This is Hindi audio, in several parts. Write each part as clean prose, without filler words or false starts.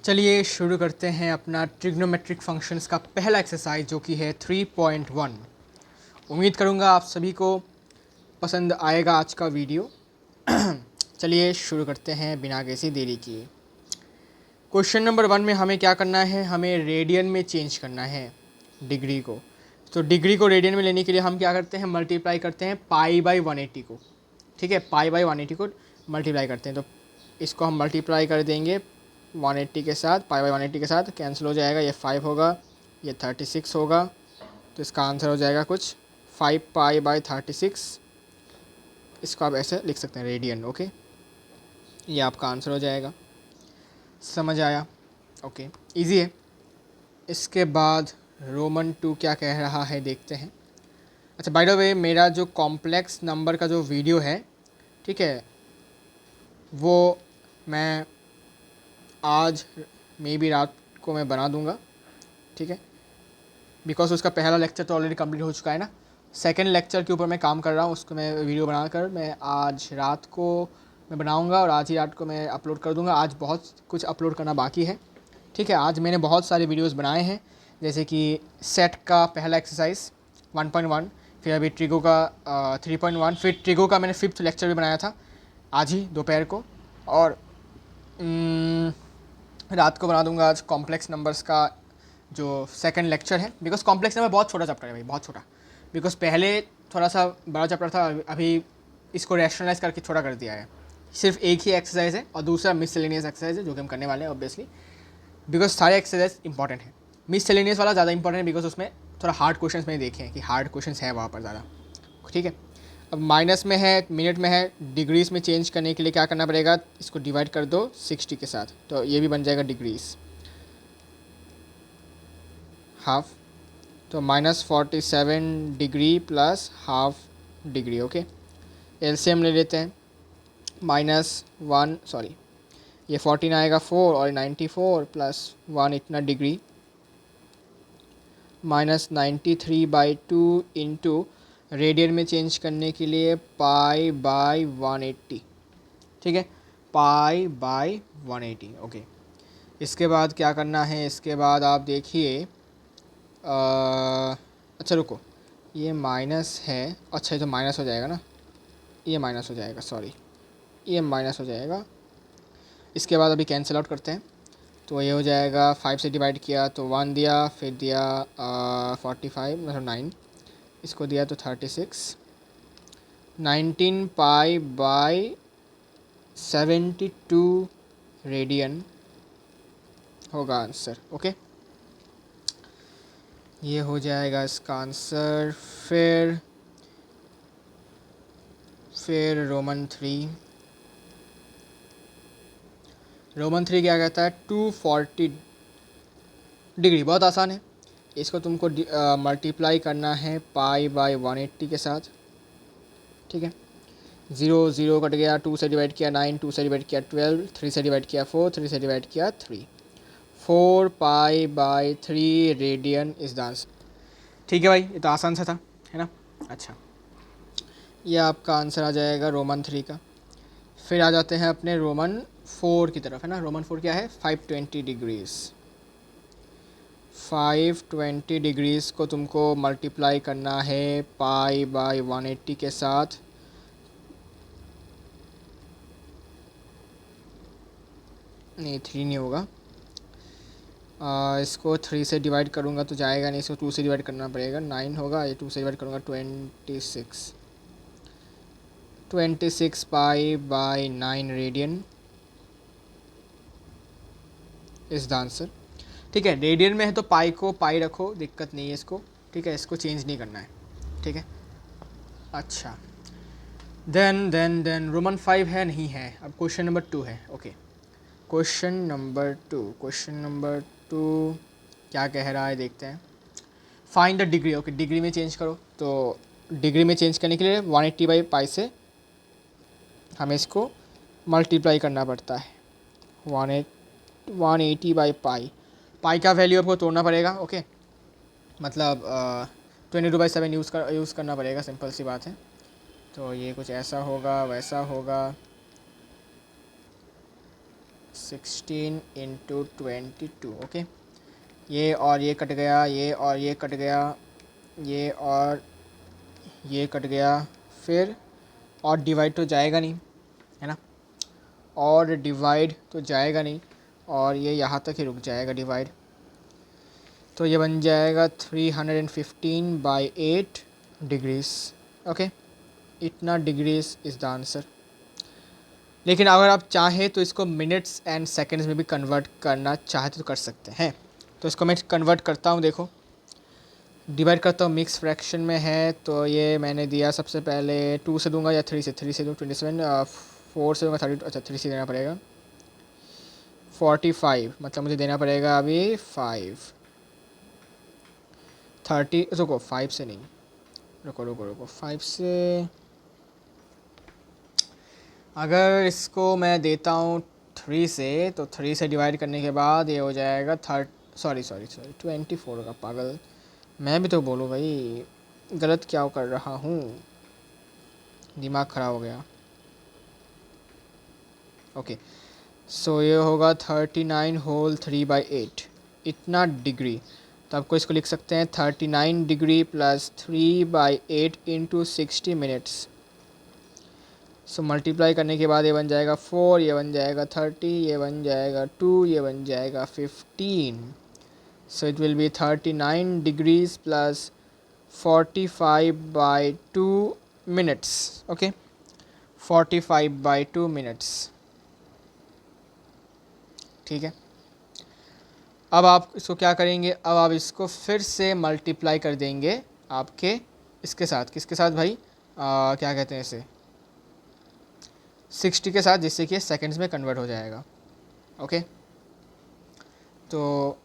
चलिए शुरू करते हैं अपना ट्रिग्नोमेट्रिक फंक्शंस का पहला एक्सरसाइज जो कि है 3.1। उम्मीद करूँगा आप सभी को पसंद आएगा आज का वीडियो। चलिए शुरू करते हैं बिना किसी देरी किए। क्वेश्चन नंबर 1 में हमें क्या करना है, हमें रेडियन में चेंज करना है डिग्री को। तो डिग्री को रेडियन में लेने के लिए हम क्या करते हैं, मल्टीप्लाई करते हैं पाई बाई 180 को। ठीक है, पाई बाई 180 को मल्टीप्लाई करते हैं। तो इसको हम मल्टीप्लाई कर देंगे 180 के साथ, पाई बाई 180 के साथ कैंसिल हो जाएगा। ये 5 होगा, ये 36 होगा। तो इसका आंसर हो जाएगा कुछ 5 पाई बाई 36। इसको आप ऐसे लिख सकते हैं रेडियन। ओके, ये आपका आंसर हो जाएगा। समझ आया? ओके, इजी है। इसके बाद रोमन 2 क्या कह रहा है देखते हैं। अच्छा, बाय द वे मेरा जो कॉम्प्लेक्स नंबर का जो वीडियो है, ठीक है, वो मैं आज मे बी रात को मैं बना दूंगा। ठीक है, बिकॉज उसका पहला लेक्चर तो ऑलरेडी कंप्लीट हो चुका है ना। सेकंड लेक्चर के ऊपर मैं काम कर रहा हूँ, उसको मैं वीडियो बनाकर मैं आज रात को मैं बनाऊंगा और आज ही रात को मैं अपलोड कर दूंगा। आज बहुत कुछ अपलोड करना बाकी है। ठीक है, आज मैंने बहुत सारे वीडियोस बनाए हैं, जैसे कि सेट का पहला एक्सरसाइज 1.1, फिर अभी ट्रिगो का 3.1, फिर ट्रिगो का मैंने 5th लेक्चर भी बनाया था आज ही दोपहर को। और रात को बना दूंगा आज कॉम्प्लेक्स नंबर्स का जो सेकंड लेक्चर है। बिकॉज कॉम्प्लेक्स नंबर बहुत छोटा चैप्टर है भाई, बहुत छोटा। बिकॉज पहले थोड़ा सा बड़ा चैप्टर था, अभी इसको रैशनलाइज करके छोटा कर दिया है। सिर्फ एक ही एक्सरसाइज है और दूसरा मिससेलेनियस एक्सरसाइज है जो कि हम करने वाले हैं ऑब्वियसली, बिकॉज सारे एक्सरसाइज इंपॉर्टेंट है। मिससेलेनियस वाला ज़्यादा इंपॉर्टेंट है बिकॉज उसमें थोड़ा हार्ड क्वेश्चन मैंने देखे हैं कि हार्ड क्वेश्चन है वहाँ पर ज़्यादा। ठीक है, अब माइनस में है, मिनट में है, डिग्रीज में चेंज करने के लिए क्या करना पड़ेगा, इसको डिवाइड कर दो 60 के साथ, तो ये भी बन जाएगा डिग्रीज हाफ। तो -47 degree plus half degree. Okay, LCM ले लेते हैं। -1 सॉरी, ये 14 आएगा 4 और 94 प्लस 1 इतना डिग्री, -93/2 इंटू रेडियन में चेंज करने के लिए पाई बाई 180। ठीक है, पाई बाई 180। ओके, इसके बाद क्या करना है, इसके बाद आप देखिए अच्छा रुको, ये माइनस है। अच्छा, ये तो माइनस हो जाएगा ना, ये माइनस हो जाएगा, सॉरी ये माइनस हो जाएगा। इसके बाद अभी कैंसिल आउट करते हैं। तो ये हो जाएगा 5 से डिवाइड किया तो 1 दिया, फिर दिया 45 मतलब 9, इसको दिया तो 36, 19 पाई बाई 72 रेडियन होगा आंसर। ओके, ये हो जाएगा इसका आंसर। फिर रोमन 3 क्या कहता है, 240 डिग्री। बहुत आसान है, इसको तुमको मल्टीप्लाई करना है पाई बाई 180 के साथ। ठीक है, 0 0 कट गया, 2 से डिवाइड किया 9, 2 से डिवाइड किया 12, 3 से डिवाइड किया 4, 3 से डिवाइड किया 3, 4 pi by 3 radian is the answer. ठीक है भाई, ये तो आसान सा था, है ना। अच्छा, ये आपका आंसर आ जाएगा रोमन 3 का। फिर आ जाते हैं अपने रोमन 4 की तरफ, है ना। रोमन 4 क्या है, 520 डिग्रीज़। 520 डिग्रीज़ को तुमको मल्टीप्लाई करना है पाई बाई 180 के साथ। नहीं, 3 नहीं होगा, इसको 3 से डिवाइड करूँगा तो जाएगा नहीं, इसको 2 से डिवाइड करना पड़ेगा, 9 होगा। ये 2 से डिवाइड करूँगा 26 pi by 9 radian is the answer. ठीक है, रेडियन में है तो पाई को पाई रखो, दिक्कत नहीं है इसको। ठीक है, इसको चेंज नहीं करना है। ठीक है, अच्छा, देन रोमन 5 है नहीं है। अब क्वेश्चन नंबर 2 है। ओके, क्वेश्चन नंबर 2 क्या कह रहा है देखते हैं। Find the degree. Okay, degree में चेंज करो। तो डिग्री में चेंज करने के लिए 180 बाई पाई से हमें इसको मल्टीप्लाई करना पड़ता है। 180 बाई पाई, पाई का वैल्यू आपको तोड़ना पड़ेगा। ओके, मतलब 22/7 यूज़ करना पड़ेगा, सिंपल सी बात है। तो ये कुछ ऐसा होगा, वैसा होगा, 16 इंटू 22, ओके। ये और ये कट गया, ये और ये कट गया, ये और ये कट गया, फिर और डिवाइड तो जाएगा नहीं, है ना, और डिवाइड तो जाएगा नहीं, और ये यहाँ तक ही रुक जाएगा डिवाइड। तो ये बन जाएगा 315/8 डिग्रीज, ओके। इतना डिग्रीज इज़ द आंसर। लेकिन अगर आप चाहें तो इसको मिनट्स एंड सेकंड्स में भी कन्वर्ट करना चाहते तो कर सकते हैं। तो इसको मैं कन्वर्ट करता हूँ, देखो डिवाइड करता हूँ, मिक्स फ्रैक्शन में है तो ये मैंने दिया सबसे पहले 2 से दूंगा या 3 से दूँ 27, 4 से दूंगा 30, अच्छा 3 से देना पड़ेगा 45, मतलब मुझे देना पड़ेगा अभी 5 30, रुको 5 से नहीं, रुको 5 से, अगर इसको मैं देता हूँ 3 से तो 3 से डिवाइड करने के बाद ये हो जाएगा 24 का पागल, मैं भी तो बोलूँ भाई, गलत क्या कर रहा हूँ, दिमाग ख़राब हो गया। ओके, सो ये होगा 39 होल 3/8, इतना डिग्री। तो आपको इसको लिख सकते हैं 39 degree plus 3/8 into 60 minutes. So multiply करने के बाद ये बन जाएगा 4, ये बन जाएगा 30, ये बन जाएगा 2, ये बन जाएगा 15। So it will be 39 degrees plus 45/2 minutes, okay, 45/2 minutes, ठीक है। अब आप इसको क्या करेंगे, अब आप इसको फिर से मल्टीप्लाई कर देंगे आपके इसके साथ, किसके साथ भाई, क्या कहते हैं इसे, 60 के साथ, जिससे कि सेकंड्स में कन्वर्ट हो जाएगा, ओके। तो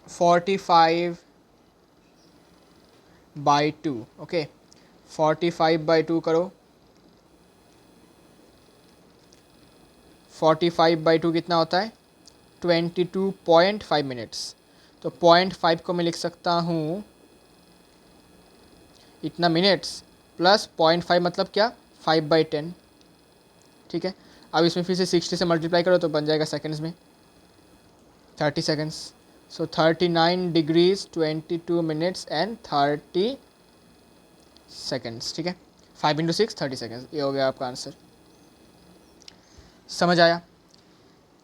45/2, ओके, 45/2 करो, 45/2 कितना होता है, 22.5 मिनट्स। तो 0.5 को मैं लिख सकता हूँ इतना मिनट्स प्लस 0.5 मतलब क्या, 5/10, ठीक है। अब इसमें फिर से 60 से मल्टीप्लाई करो तो बन जाएगा सेकंड्स में 30 seconds. So 39 degrees 22 minutes and 30 seconds, ठीक है। 5 × 6 30 सेकंड्स, ये हो गया आपका आंसर। समझ आया।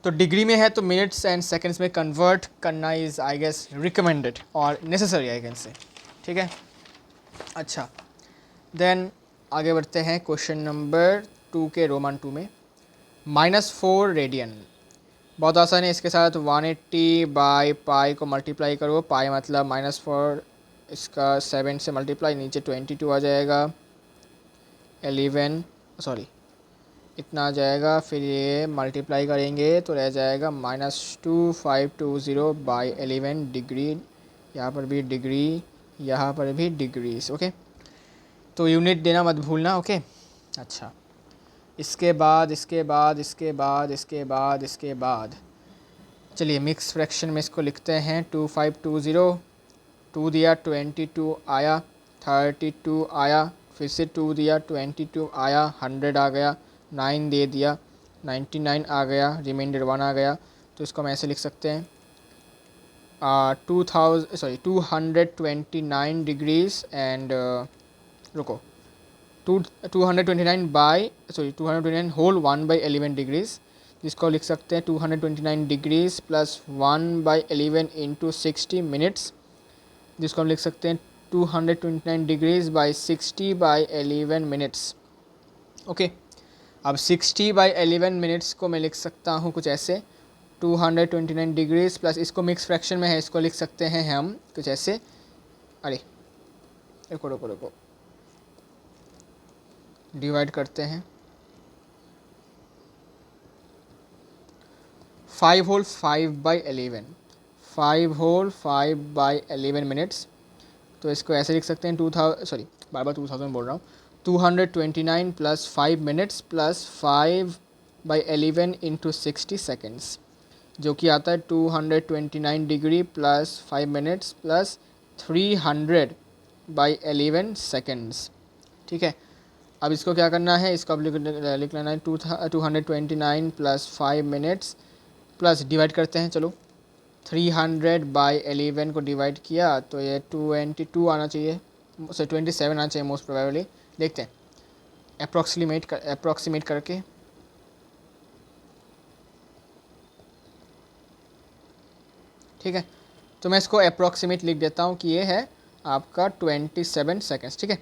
तो डिग्री में है तो मिनट्स एंड सेकंड्स में कन्वर्ट करना इज़ आई गेस रिकमेंडेड और नेसेसरी आई कैन से, ठीक है। अच्छा, देन आगे बढ़ते हैं क्वेश्चन नंबर 2 के रोमन 2 में। -4 रेडियन, बहुत आसान है, इसके साथ 180/π को मल्टीप्लाई करो, पाई मतलब -4, इसका 7 से मल्टीप्लाई, नीचे 22 आ जाएगा, 11 सॉरी इतना आ जाएगा, फिर ये मल्टीप्लाई करेंगे तो रह जाएगा -2520/11 डिग्री, यहाँ पर भी डिग्री, यहाँ पर भी डिग्रीज, ओके। तो यूनिट देना मत भूलना, ओके। अच्छा, इसके बाद चलिए मिक्स फ्रैक्शन में इसको लिखते हैं 2520, 2 दिया 22 आया, 32 आया, फिर से 2 दिया 22 आया, 100 आ गया, 9 दे दिया 99 आ गया, रिमाइंडर 1 आ गया। तो इसको हम ऐसे लिख सकते हैं 229 डिग्रीज एंड रुको 229 होल 1/11 डिग्रीज, जिसको लिख सकते हैं 229 डिग्रीज प्लस 1/11 इंटू 60 मिनट्स, जिसको हम लिख सकते हैं 229 डिग्रीज बाई 60/11 मिनट्स, ओके। अब 60/11 मिनट्स को मैं लिख सकता हूँ कुछ ऐसे 229 डिग्रीज प्लस, इसको मिक्स फ्रैक्शन में है, इसको लिख सकते हैं हम कुछ ऐसे, अरे रुको डिवाइड करते हैं, 5 होल 5/11, 5 होल 5/11 मिनट्स। तो इसको ऐसे लिख सकते हैं 2000 बोल रहा हूँ, 229 plus 5 minutes plus 5/11 into 60 seconds, जो कि आता है 229 degree plus 5 minutes plus 300/11 seconds, ठीक है। अब इसको क्या करना है, इसको अब लिख लेना है 229 प्लस 5 मिनट्स प्लस डिवाइड करते हैं, चलो 300/11 को डिवाइड किया तो ये 22 आना चाहिए, सॉरी 27 आना चाहिए मोस्ट प्रोबेबली। देखते हैं अप्रॉक्सीमेट करके। ठीक है, तो मैं इसको अप्रॉक्सीमेट लिख देता हूँ कि ये है आपका 27 सेकेंड्स। ठीक है,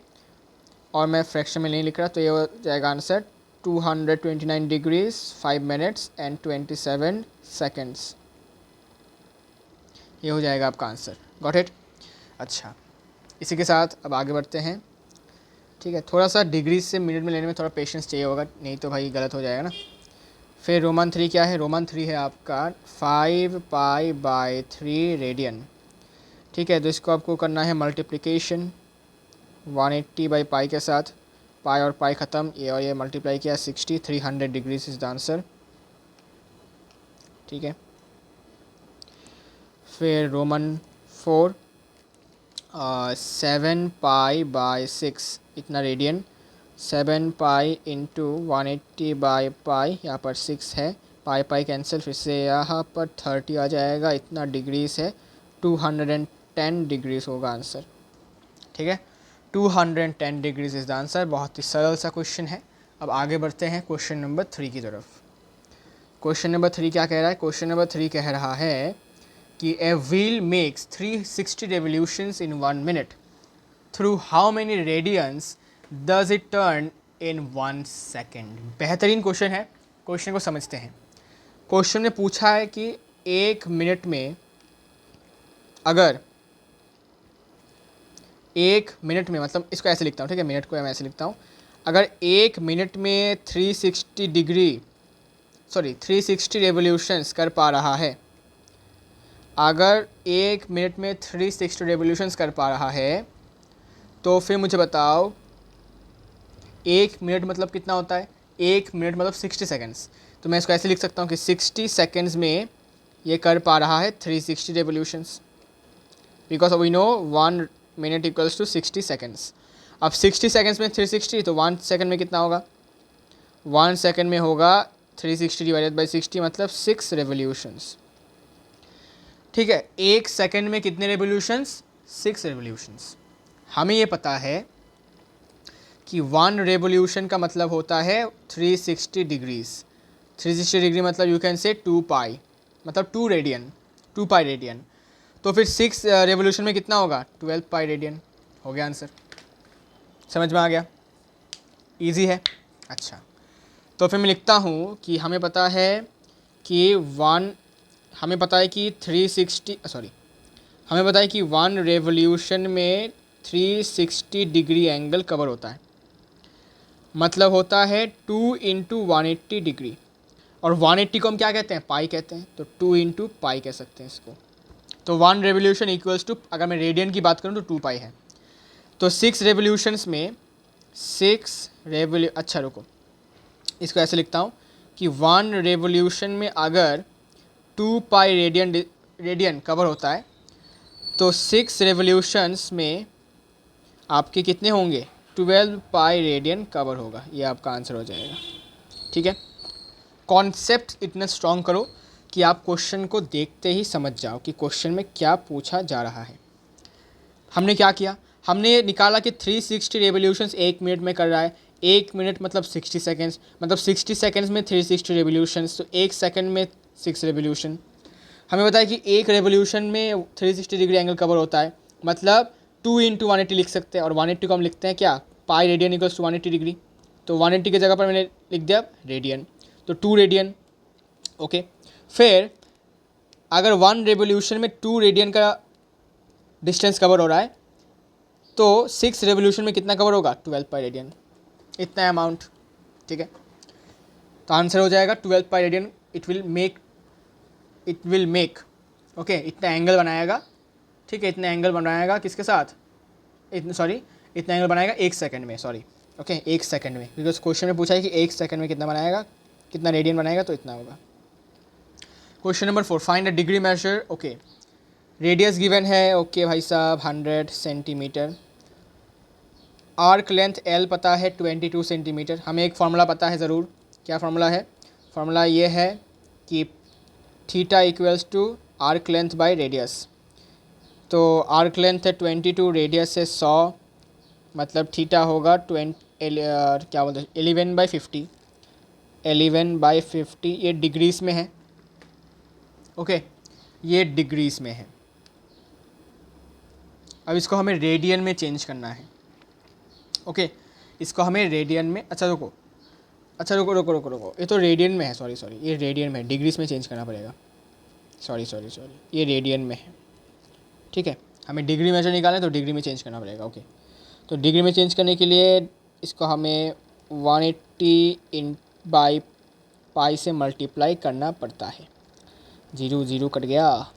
और मैं फ्रैक्शन में नहीं लिख रहा, तो ये हो जाएगा answer 229 degrees 5 minutes and 27 seconds. ये हो जाएगा आपका आंसर। Got it? अच्छा, इसी के साथ अब आगे बढ़ते हैं। ठीक है, थोड़ा सा डिग्री से मिनट में लेने में थोड़ा पेशेंस चाहिए होगा, नहीं तो भाई गलत हो जाएगा ना। फिर रोमन 3 क्या है? रोमन 3 है आपका 5π/3 रेडियन। ठीक है, तो इसको आपको करना है मल्टीप्लिकेशन 180/π के साथ, पाई और पाई ख़त्म, ये और ये मल्टीप्लाई किया 60, 300 डिग्रीज इज़ द आंसर। ठीक है, फिर रोमन 4 7π/6 इतना रेडियन, 7π इंटू 180/π, यहाँ पर 6 है, पाई पाई कैंसिल, फिर से यहाँ पर 30 आ जाएगा, इतना डिग्रीज है, 210 डिग्रीज होगा आंसर। ठीक है, 210 डिग्रीज इज़ द आंसर। बहुत ही सरल सा क्वेश्चन है। अब आगे बढ़ते हैं क्वेश्चन नंबर 3 की तरफ। क्वेश्चन नंबर 3 क्या कह रहा है? क्वेश्चन नंबर 3 कह रहा है कि a wheel makes 360 revolutions in 1 minute, through how many radians does it turn in 1 second. बेहतरीन क्वेश्चन है, क्वेश्चन को समझते हैं। क्वेश्चन ने पूछा है कि 1 मिनट में अगर 1 मिनट में, मतलब इसको ऐसे लिखता हूँ, ठीक है, मिनट को मैं ऐसे लिखता हूँ, अगर 1 मिनट में 360 रेवोल्यूशंस कर पा रहा है, अगर 1 मिनट में 360 रेवोल्यूशंस कर पा रहा है, तो फिर मुझे बताओ 1 मिनट मतलब कितना होता है? 1 मिनट मतलब 60 सेकेंड्स। तो मैं इसको ऐसे लिख सकता हूँ कि 60 सेकेंड्स में ये कर पा रहा है 360 revolutions, because we know 1 minute equals to 60 seconds. अब 60 सेकेंड्स में 360, तो 1 सेकेंड में कितना होगा? 1 सेकेंड में होगा 360 डिवाइडेड बाई 60, मतलब 6 रेवोल्यूशंस। ठीक है, 1 सेकेंड में कितने रेवोल्यूशंस? 6 रेवोल्यूशंस। हमें ये पता है कि 1 रेवोल्यूशन का मतलब होता है 360 डिग्रीज। 360 डिग्री मतलब यू कैन से 2 पाई, मतलब 2 रेडियन, 2 पाई रेडियन। तो फिर 6 रेवोल्यूशन में कितना होगा? 12 पाई रेडियन। हो गया आंसर। समझ में आ गया? इजी है। अच्छा, तो फिर मैं लिखता हूँ कि हमें पता है कि 1 रेवोल्यूशन में 360 डिग्री एंगल कवर होता है, मतलब होता है 2 इंटू 180 डिग्री, और 180 को हम क्या कहते हैं? पाई कहते हैं, तो 2 इंटू पाई कह सकते हैं इसको। तो 1 रेवोल्यूशन इक्वल्स टू, अगर मैं रेडियन की बात करूँ तो 2 पाई है। तो 6 रेवोल्यूशंस में अच्छा रुको, इसको ऐसे लिखता हूँ कि 1 रेवोल्यूशन में अगर 2 पाई रेडियन कवर होता है, तो 6 रेवोल्यूशंस में आपके कितने होंगे? 12 पाई रेडियन कवर होगा। ये आपका आंसर हो जाएगा। ठीक है, कॉन्सेप्ट इतना स्ट्रॉन्ग करो कि आप क्वेश्चन को देखते ही समझ जाओ कि क्वेश्चन में क्या पूछा जा रहा है। हमने क्या किया? हमने निकाला कि 360 रेवोल्यूशंस 1 मिनट में कर रहा है। 1 मिनट मतलब 60 सेकेंड्स, मतलब 60 सेकेंड्स में 360 रेवोल्यूशंस, तो 1 सेकेंड में 6 रेवोल्यूशन। हमें बताया कि 1 रेवोल्यूशन में 360 डिग्री एंगल कवर होता है, मतलब 2 इंटू 180 लिख सकते हैं, और 180 को हम लिखते हैं क्या? Pi radian equals to 180 degree. तो 180 की जगह पर मैंने लिख दिया रेडियन, तो 2 रेडियन। ओके, फिर अगर 1 रेवोल्यूशन में 2 रेडियन का डिस्टेंस कवर हो रहा है, तो 6 रेवोल्यूशन में कितना कवर होगा? 12 पाई रेडियन, इतना अमाउंट। ठीक है, तो आंसर हो जाएगा 12 pi radian. It will make okay, इतना एंगल बनाएगा। ठीक है, इतना एंगल बनाएगा किसके साथ? इतना एंगल बनाएगा 1 सेकंड में, ओके 1 सेकंड में, बिकॉज क्वेश्चन में पूछा है कि 1 सेकंड में कितना बनाएगा, कितना रेडियन बनाएगा, तो इतना होगा। Question number 4, find a degree measure. Okay, radius given है, ओके भाई साहब 100 सेंटीमीटर। आर्क लेंथ L पता है 22 सेंटीमीटर। हमें एक फार्मूला पता है ज़रूर। क्या फार्मूला है? फार्मूला ये है कि theta equals to arc length by radius. तो आर्क लेंथ है 22, रेडियस है 100, मतलब थीटा होगा क्या बोलते हैं 11/50। 11/50 ये डिग्रीज़ में है। ओके, ये डिग्रीज़ में है। अब इसको हमें रेडियन में चेंज करना है। ओके, इसको हमें रेडियन में, अच्छा रुको ये तो रेडियन में है, सॉरी ये रेडियन में है, डिग्रीज़ में चेंज करना पड़ेगा। सॉरी ये रेडियन में है। ठीक है, हमें डिग्री मेजर निकालना है तो डिग्री में चेंज करना पड़ेगा। ओके, तो डिग्री में चेंज करने के लिए इसको हमें 180 इन बाई पाई से मल्टीप्लाई करना पड़ता है। 0 0 कट गया,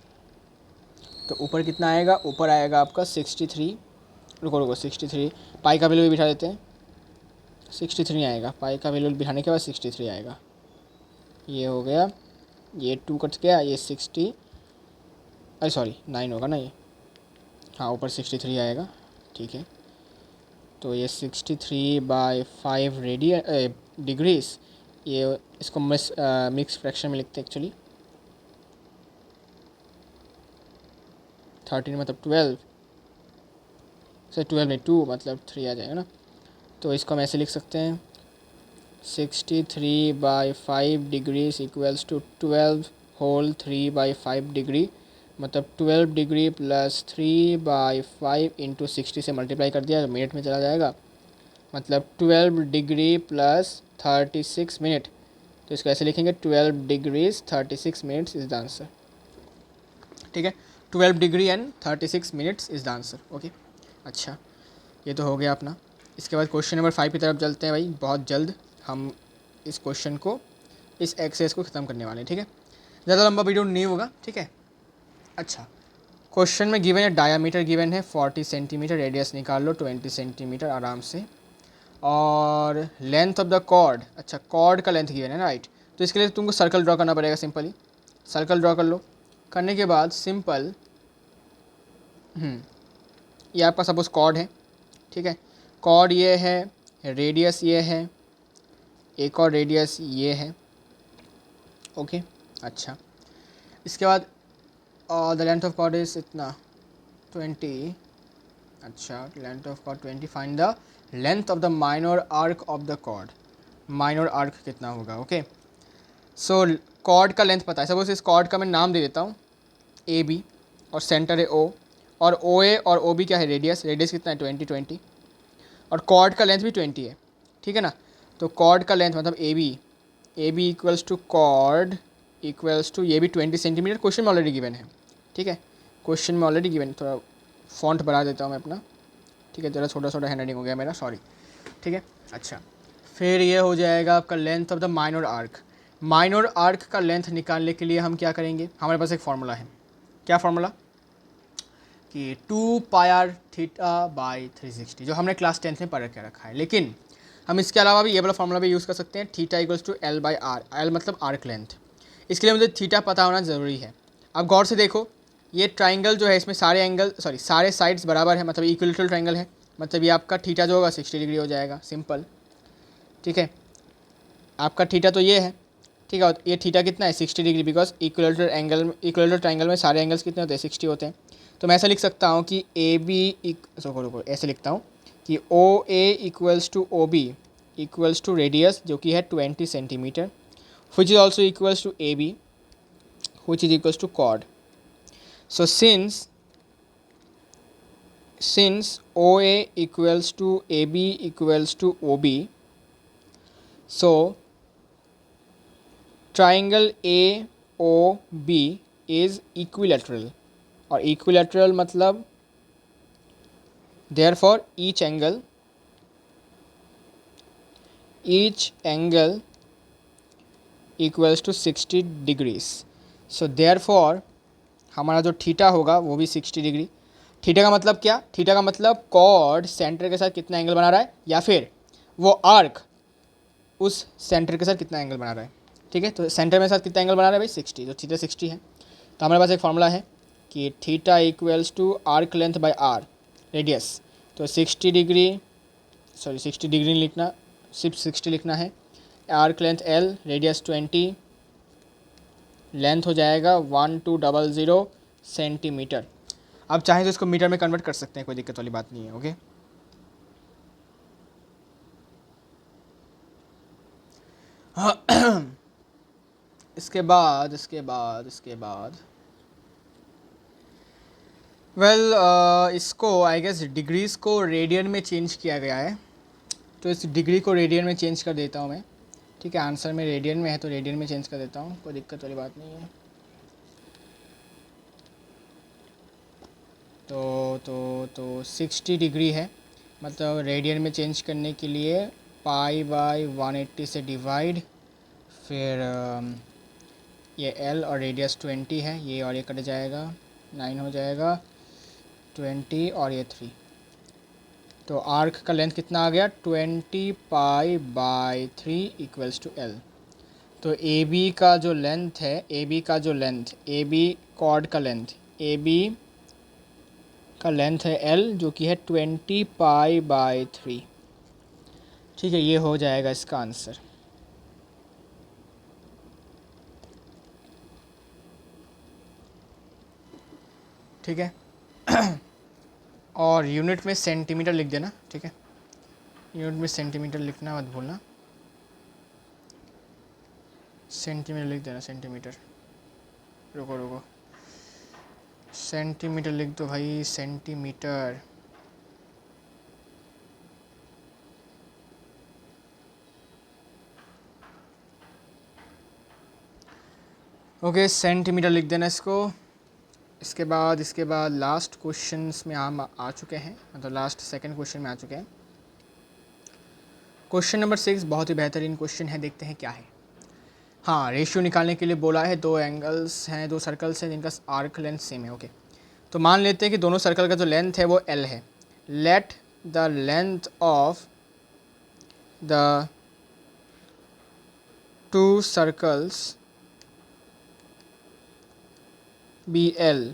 तो ऊपर कितना आएगा, ऊपर आएगा आपका 63। रुको 63, पाई का वैल्यू भी बिठा देते हैं। 63 आएगा, पाई का वैल्यू बिठाने के बाद 63 आएगा। ये हो गया, ये 2 कट गया, ये 60, अरे सॉरी 9 होगा ना ये, हाँ ऊपर 63 आएगा। ठीक है, तो ये 63/5 डिग्रीज, ये इसको मिक्स फ्रैक्शन में लिखते हैं एक्चुअली। 13 मतलब 12 से 12 नहीं 2 मतलब 3 आ जाएगा ना। तो इसको हम ऐसे लिख सकते हैं 63/5 degrees equals to 12 whole 3/5 degree, मतलब 12 डिग्री प्लस 3/5 इंटू 60 से मल्टीप्लाई कर दिया, मिनट में चला जाएगा, मतलब 12 डिग्री प्लस 36 मिनट। तो इसको ऐसे लिखेंगे 12 degrees 36 minutes is the answer. ठीक है, 12 degree and 36 minutes is the answer. Okay, अच्छा ये तो हो गया अपना। इसके बाद क्वेश्चन नंबर 5 की तरफ चलते हैं भाई। बहुत जल्द हम इस क्वेश्चन को, इस एक्सरसाइज को ख़त्म करने वाले हैं। ठीक है, ज़्यादा लंबा वीडियो नहीं होगा। ठीक है, अच्छा क्वेश्चन में गिवन है, डायामीटर गिवन है 40 सेंटीमीटर, रेडियस निकाल लो 20 सेंटीमीटर आराम से, और लेंथ ऑफ द कॉर्ड, अच्छा कॉर्ड का लेंथ गिवन है ना, राइट। तो इसके लिए तुमको सर्कल ड्रॉ करना पड़ेगा। सिंपली सर्कल ड्रॉ कर लो। करने के बाद सिंपल ये आपका सपोज कॉर्ड है। ठीक है, कॉर्ड ये है, रेडियस ये है, एक और रेडियस ये है। ओके, अच्छा इसके बाद the length of chord is इतना 20। अच्छा, length of chord 20, find the length of the minor arc of the chord. Minor arc कितना होगा। ओके, सो कॉर्ड का लेंथ पता है, सपोज इस कॉर्ड का मैं नाम दे देता हूँ AB, और सेंटर है O, और OA और OB क्या है, रेडियस। रेडियस कितना है 20, और कॉर्ड का लेंथ भी 20 है। ठीक है ना, तो कॉर्ड का लेंथ मतलब AB equals to chord equals to, ये भी 20 सेंटीमीटर क्वेश्चन में ऑलरेडी गिवन है। ठीक है, क्वेश्चन में ऑलरेडी गिवन, थोड़ा फॉन्ट बढ़ा देता हूँ मैं अपना। ठीक है, ज़रा छोटा हैंड राइटिंग हो गया मेरा, सॉरी। ठीक है, अच्छा फिर ये हो जाएगा आपका length of the minor arc. Minor arc का लेंथ निकालने के लिए हम क्या करेंगे, हमारे पास एक फार्मूला है। क्या फार्मूला, कि 2πr थीटा बाई 360, जो हमने क्लास 10th में पढ़ के रखा है। लेकिन हम इसके अलावा भी ये वाला फार्मूला भी यूज़ कर सकते हैं, theta equals to L/R। L मतलब आर्क लेंथ। इसके लिए मुझे थीटा पता होना ज़रूरी है। अब गौर से देखो, ये ट्राइंगल जो है इसमें सारे साइड्स बराबर है, मतलब इक्विलेटरल ट्राइंगल है, मतलब ये आपका थीटा जो होगा 60 डिग्री हो जाएगा, सिंपल। ठीक है, आपका थीटा तो ये है। ठीक है, ये थीटा कितना है 60 डिग्री, बिकॉज इक्विलेटरल ट्राइंगल में सारे एंगल्स कितने होते हैं 60 होते हैं। तो मैं ऐसा लिख सकता हूँ कि ऐसे लिखता हूँ कि OA equals to OB equals to radius जो कि है 20 centimetre, which is also equals to AB, which is equals to chord. So since OA equals to AB equals to OB, so triangle AOB is equilateral, और equilateral मतलब therefore each angle equals to 60 degrees. So therefore हमारा जो थीटा होगा वो भी 60 डिग्री। थीटा का मतलब क्या, थीटा का मतलब कॉर्ड सेंटर के साथ कितना एंगल बना रहा है, या फिर वो आर्क उस सेंटर के साथ कितना एंगल बना रहा है। ठीक है, तो सेंटर में साथ कितना एंगल बना रहा है भाई 60, तो थीटा 60 है। तो हमारे पास एक फार्मूला है कि theta equals to arc length by R radius. तो 60 डिग्री नहीं लिखना, सिर्फ 60 लिखना है। Arc length L, radius 20, length हो जाएगा 1200 सेंटीमीटर। आप चाहें तो इसको मीटर में कन्वर्ट कर सकते हैं, कोई दिक्कत वाली बात नहीं है। ओके, इसके बाद इसको आई गेस डिग्रीज़ को रेडियन में चेंज किया गया है, तो इस डिग्री को रेडियन में चेंज कर देता हूँ मैं। ठीक है, आंसर में रेडियन में है तो रेडियन में चेंज कर देता हूँ, कोई दिक्कत वाली बात नहीं है। तो 60 डिग्री है, मतलब रेडियन में चेंज करने के लिए पाई बाय 180 से डिवाइड, फिर ये एल और रेडियस 20 है, ये और ये कट जाएगा, 9 हो जाएगा, 20 और ये 3। तो आर्क का लेंथ कितना आ गया, 20 पाई बाय 3 इक्वल्स टू एल। तो ए बी का जो लेंथ है, ए बी कॉर्ड का लेंथ, ए बी का लेंथ है एल, जो कि है 20 पाई बाय 3। ठीक है, ये हो जाएगा इसका आंसर। ठीक है, और यूनिट में सेंटीमीटर लिख देना। ठीक है, यूनिट में सेंटीमीटर लिखना मत भूलना, सेंटीमीटर लिख देना, सेंटीमीटर। रुको, सेंटीमीटर लिख दो भाई, सेंटीमीटर। ओके, सेंटीमीटर लिख देना इसको। इसके बाद लास्ट क्वेश्चंस में हम आ चुके हैं, मतलब लास्ट सेकंड क्वेश्चन में आ चुके हैं। क्वेश्चन नंबर 6 बहुत ही बेहतरीन क्वेश्चन है, देखते हैं क्या है। हाँ, रेशियो निकालने के लिए बोला है, दो एंगल्स हैं, दो सर्कल्स हैं जिनका आर्क लेंथ सेम है। ओके, तो मान लेते हैं कि दोनों सर्कल का जो लेंथ है वो एल है। Let the length of the two circles be L,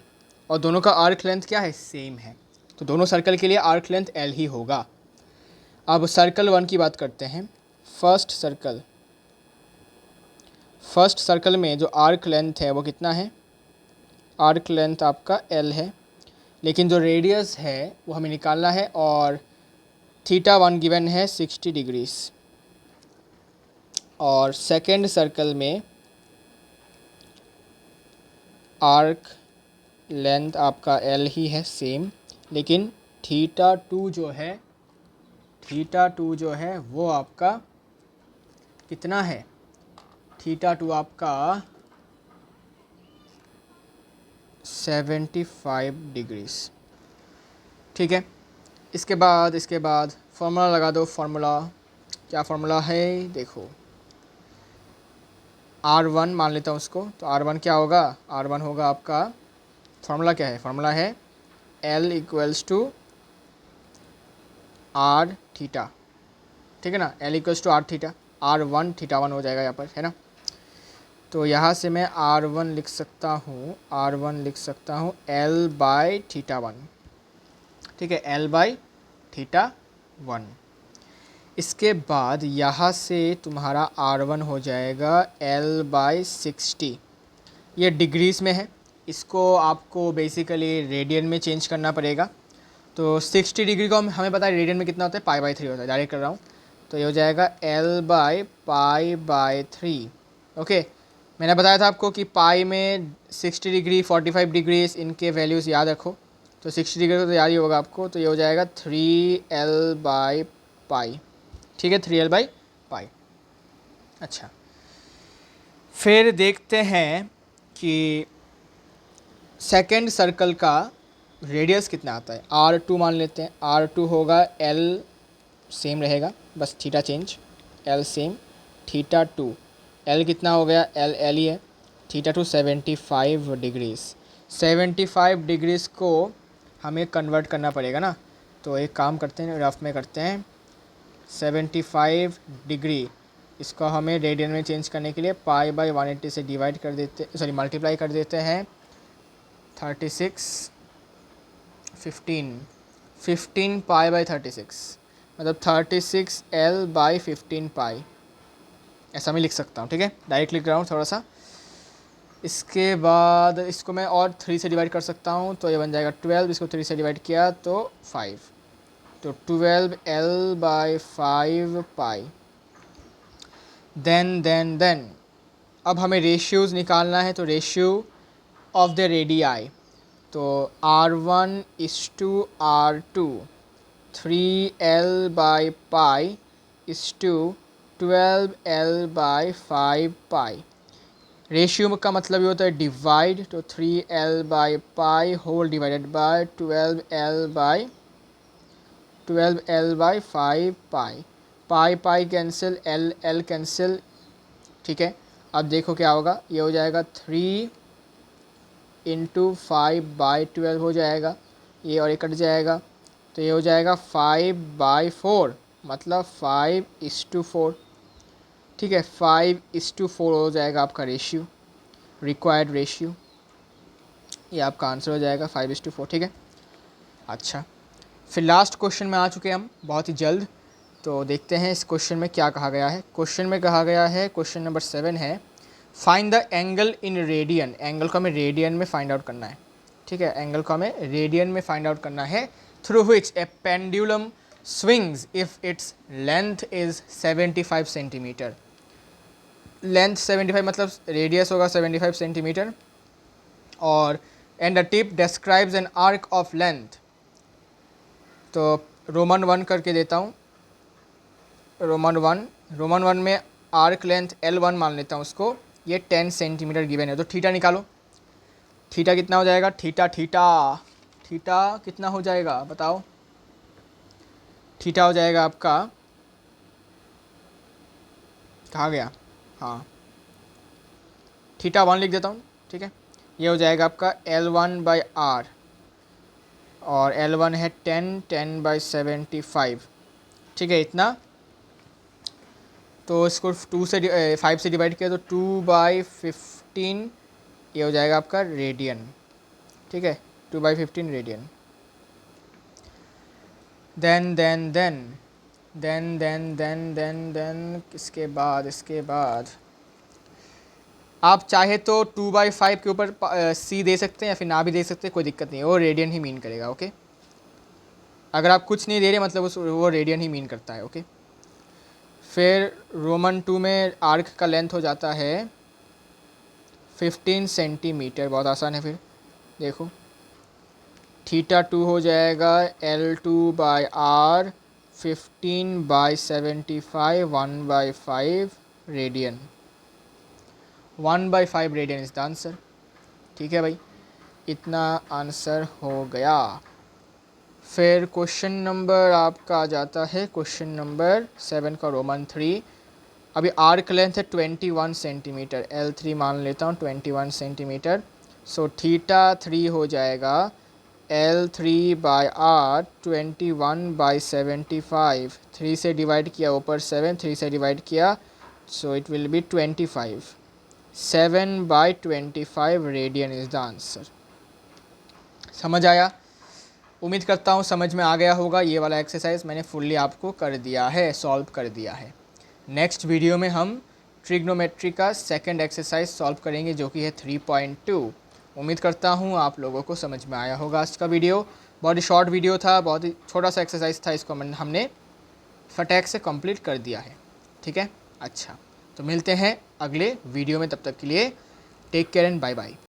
और दोनों का आर्क लेंथ क्या है, सेम है, तो दोनों सर्कल के लिए आर्क लेंथ एल ही होगा। अब सर्कल 1 की बात करते हैं। फर्स्ट सर्कल में जो आर्क लेंथ है वो कितना है, आर्क लेंथ आपका एल है, लेकिन जो रेडियस है वो हमें निकालना है, और θ1 गिवन है 60 डिग्रीज। और सेकेंड सर्कल में आर्क लेंथ आपका एल ही है सेम, लेकिन θ2 जो है वो आपका कितना है, θ2 आपका 75 डिग्रीज। ठीक है, इसके बाद फार्मूला लगा दो। फार्मूला क्या फार्मूला है, देखो R1 मान लेता हूँ उसको, तो R1 क्या होगा, R1 होगा आपका, फार्मूला क्या है, फार्मूला है L equals to R theta. ठीक है ना, L equals to R theta, R1 θ1 हो जाएगा यहाँ पर, है ना। तो यहाँ से मैं R1 लिख सकता हूँ, L बाय θ1। ठीक है, L बाय θ1। इसके बाद यहाँ से तुम्हारा R1 हो जाएगा L बाय 60। ये डिग्रीज़ में है, इसको आपको बेसिकली रेडियन में चेंज करना पड़ेगा। तो 60 डिग्री को हमें पता है रेडियन में कितना होता है, पाई बाय 3 होता है, डायरेक्ट कर रहा हूँ। तो ये हो जाएगा L by pi by 3। Okay, मैंने बताया था आपको कि पाई में 60 डिग्री 45 डिग्री इनके वैल्यूज़ याद रखो, तो 60 डिग्री को तो याद ही होगा आपको। तो ये हो जाएगा 3L बाय पाई। ठीक है, 3L बाय पाई। अच्छा, फिर देखते हैं कि सेकेंड सर्कल का रेडियस कितना आता है। R2 मान लेते हैं, R2 होगा L सेम रहेगा, बस theta change, L same, θ2 L कितना हो गया, L ही है, θ2 75 डिग्रीज़। 75 डिग्रीज़ को हमें कन्वर्ट करना पड़ेगा ना, तो एक काम करते हैं, रफ में करते हैं। 75 डिग्री इसको हमें रेडियन में चेंज करने के लिए पाई बाय 180 से डिवाइड कर देते, सॉरी मल्टीप्लाई कर देते हैं। 36 15 पाई बाय 36, मतलब 36L बाय 15 पाई, ऐसा मैं लिख सकता हूँ। ठीक है, डायरेक्ट लिख रहा हूँ थोड़ा सा। इसके बाद इसको मैं और 3 से डिवाइड कर सकता हूँ, तो ये बन जाएगा 12, इसको 3 से डिवाइड किया तो 5, तो 12L/5 पाई। देन अब हमें रेशियोज़ निकालना है, तो रेशियो ऑफ द रेडियाई, तो R1:R2, 3L/पाई इस टू 12L/5 पाई। रेशियो का मतलब ये होता है डिवाइड, तो 3L/पाई whole divided by 12L/5 pi. Pi cancel, L cancel, ठीक है। अब देखो क्या होगा, ये हो जाएगा 3 × 5/12 हो जाएगा, ये और ये कट जाएगा, तो ये हो जाएगा 5/4, मतलब 5:4, ठीक है। 5:4 हो जाएगा आपका रेशियो, रिक्वायर्ड रेशियो, ये आपका आंसर हो जाएगा 5:4, ठीक है। अच्छा, फिर लास्ट क्वेश्चन में आ चुके हैं हम बहुत ही जल्द, तो देखते हैं इस क्वेश्चन में क्या कहा गया है। क्वेश्चन में कहा गया है, क्वेश्चन नंबर 7 है, find the angle in radian. Angle को हमें रेडियन में फाइंड आउट करना है, ठीक है। एंगल को हमें रेडियन में फाइंड आउट करना है, through which A pendulum swings if its length is 75 centimetre. Length 75 मतलब रेडियस होगा 75 सेंटीमीटर, और and the tip describes an arc of length. तो रोमन 1 करके देता हूँ, रोमन वन में आर्क लेंथ L1 मान लेता हूँ उसको, ये 10 सेंटीमीटर गिवन है। तो थीटा निकालो, थीटा कितना हो जाएगा, थीटा कितना हो जाएगा बताओ। थीटा हो जाएगा आपका, कहाँ गया, हाँ, थीटा 1 लिख देता हूँ, ठीक है। ये हो जाएगा आपका L1/R, और L1 है 10/75, ठीक है, इतना। तो इसको 5 से डिवाइड किया तो 2/15, ये हो जाएगा आपका रेडियन, ठीक है, 2/15 रेडियन। देन इसके बाद आप चाहे तो 2/5 के ऊपर C दे सकते हैं या फिर ना भी दे सकते हैं, कोई दिक्कत नहीं है, वो रेडियन ही मीन करेगा, ओके। अगर आप कुछ नहीं दे रहे मतलब वो रेडियन ही मीन करता है, ओके। फिर रोमन 2 में आर्क का लेंथ हो जाता है 15 सेंटीमीटर, बहुत आसान है। फिर देखो थीटा 2 हो जाएगा L2/R, 15/75, 1/5 radian, 1/5 radian is the answer, ठीक है भाई, इतना आंसर हो गया। फिर क्वेश्चन नंबर आपका आ जाता है, क्वेश्चन नंबर 7 का रोमन 3। अभी आर्क लेंथ है 21 सेंटीमीटर, L3 मान लेता हूँ 21 सेंटीमीटर। सो थीटा 3 हो जाएगा L3/R, 21/75, 3 से डिवाइड किया ऊपर 7, 3 से डिवाइड किया, so it will be 25, 7/25 radian is the answer. समझ आया? उम्मीद करता हूँ समझ में आ गया होगा। ये वाला एक्सरसाइज मैंने फुल्ली आपको कर दिया है, सॉल्व कर दिया है। नेक्स्ट वीडियो में हम ट्रिग्नोमेट्री का सेकंड एक्सरसाइज सॉल्व करेंगे, जो कि है 3.2। उम्मीद करता हूँ आप लोगों को समझ में आया होगा। आज का वीडियो बहुत ही शॉर्ट वीडियो था, बहुत ही छोटा सा एक्सरसाइज था, इसको हमने फटाक से कंप्लीट कर दिया है, ठीक है। अच्छा, तो मिलते हैं अगले वीडियो में, तब तक के लिए take care and bye bye.